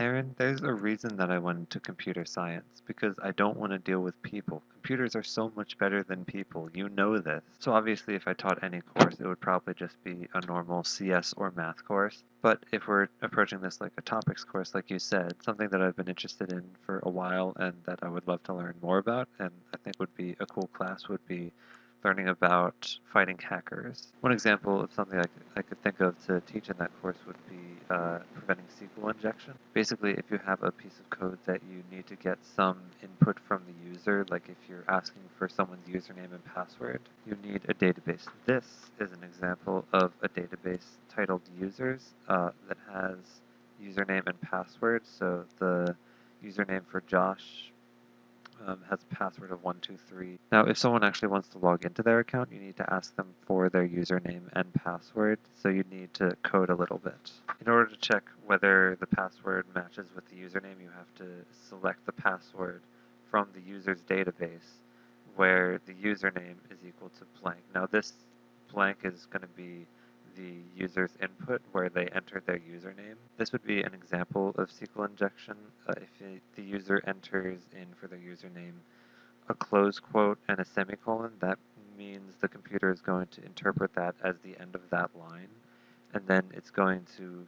Aaron, there's a reason that I went into computer science, because I don't want to deal with people. Computers are so much better than people. You know this. So obviously if I taught any course, it would probably just be a normal CS or math course. But if we're approaching this like a topics course, like you said, something that I've been interested in for a while and that I would love to learn more about, and I think would be a cool class, would be learning about fighting hackers. One example of something I could think of to teach in that course would be preventing SQL injection. Basically, if you have a piece of code that you need to get some input from the user, like if you're asking for someone's username and password, you need a database. This is an example of a database titled users that has username and password. So the username for Josh has a password of 123. Now, if someone actually wants to log into their account, you need to ask them for their username and password, so you need to code a little bit. In order to check whether the password matches with the username, you have to select the password from the user's database, where the username is equal to blank. Now, this blank is going to be the user's input where they entered their username. This would be an example of SQL injection. The user enters in for their username a close quote and a semicolon, that means the computer is going to interpret that as the end of that line, and then it's going to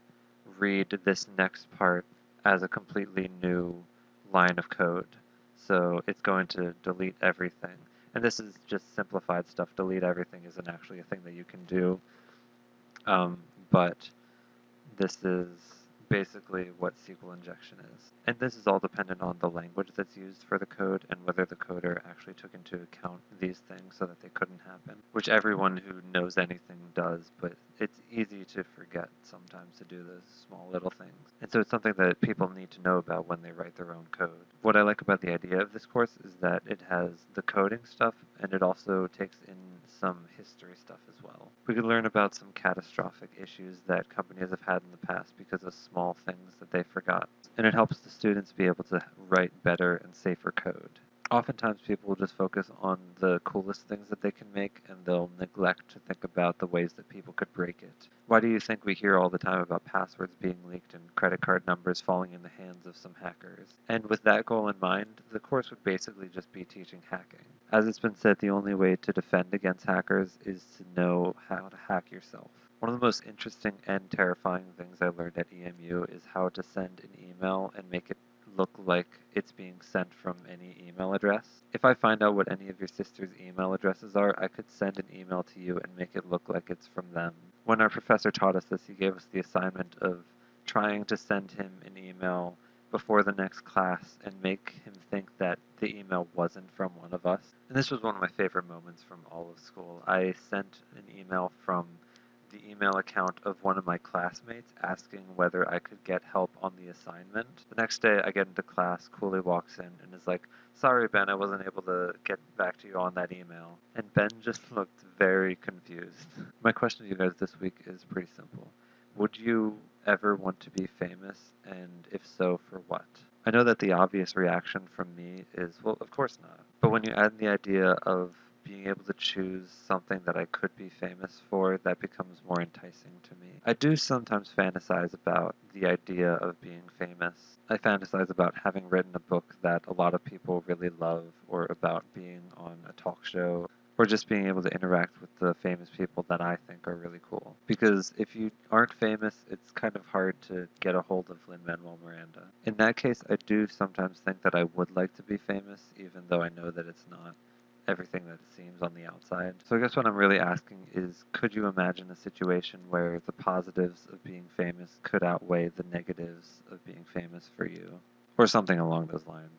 read this next part as a completely new line of code. So it's going to delete everything. And this is just simplified stuff. Delete everything isn't actually a thing that you can do. But this is basically what SQL injection is. And this is all dependent on the language that's used for the code and whether the coder actually took into account these things so that they couldn't happen, which everyone who knows anything does, but it's easy to forget sometimes to do those small little things. And so it's something that people need to know about when they write their own code. What I like about the idea of this course is that it has the coding stuff and it also takes in some history stuff as well. We could learn about some catastrophic issues that companies have had in the past because of small things that they forgot. And it helps the students be able to write better and safer code. Oftentimes people will just focus on the coolest things that they can make and they'll neglect to think about the ways that people could break it. Why do you think we hear all the time about passwords being leaked and credit card numbers falling in the hands of some hackers? And with that goal in mind, the course would basically just be teaching hacking. As it's been said, the only way to defend against hackers is to know how to hack yourself. One of the most interesting and terrifying things I learned at EMU is how to send an email and make it look like it's being sent from any email address. If I find out what any of your sister's email addresses are, I could send an email to you and make it look like it's from them. When our professor taught us this, he gave us the assignment of trying to send him an email before the next class and make him think that the email wasn't from one of us. And this was one of my favorite moments from all of school. I sent an email from the email account of one of my classmates asking whether I could get help on the assignment. The next day I get into class, Cooley walks in and is like, "Sorry Ben, I wasn't able to get back to you on that email." And Ben just looked very confused. My question to you guys this week is pretty simple. Would you ever want to be famous, and if so, for what? I know that the obvious reaction from me is, well, of course not. But when you add in the idea of being able to choose something that I could be famous for, that becomes more enticing to me. I do sometimes fantasize about the idea of being famous. I fantasize about having written a book that a lot of people really love, or about being on a talk show, or just being able to interact with the famous people that I think are really cool. Because if you aren't famous, it's kind of hard to get a hold of Lin-Manuel Miranda. In that case, I do sometimes think that I would like to be famous, even though I know that it's not everything that it seems on the outside. So I guess what I'm really asking is, could you imagine a situation where the positives of being famous could outweigh the negatives of being famous for you? Or something along those lines.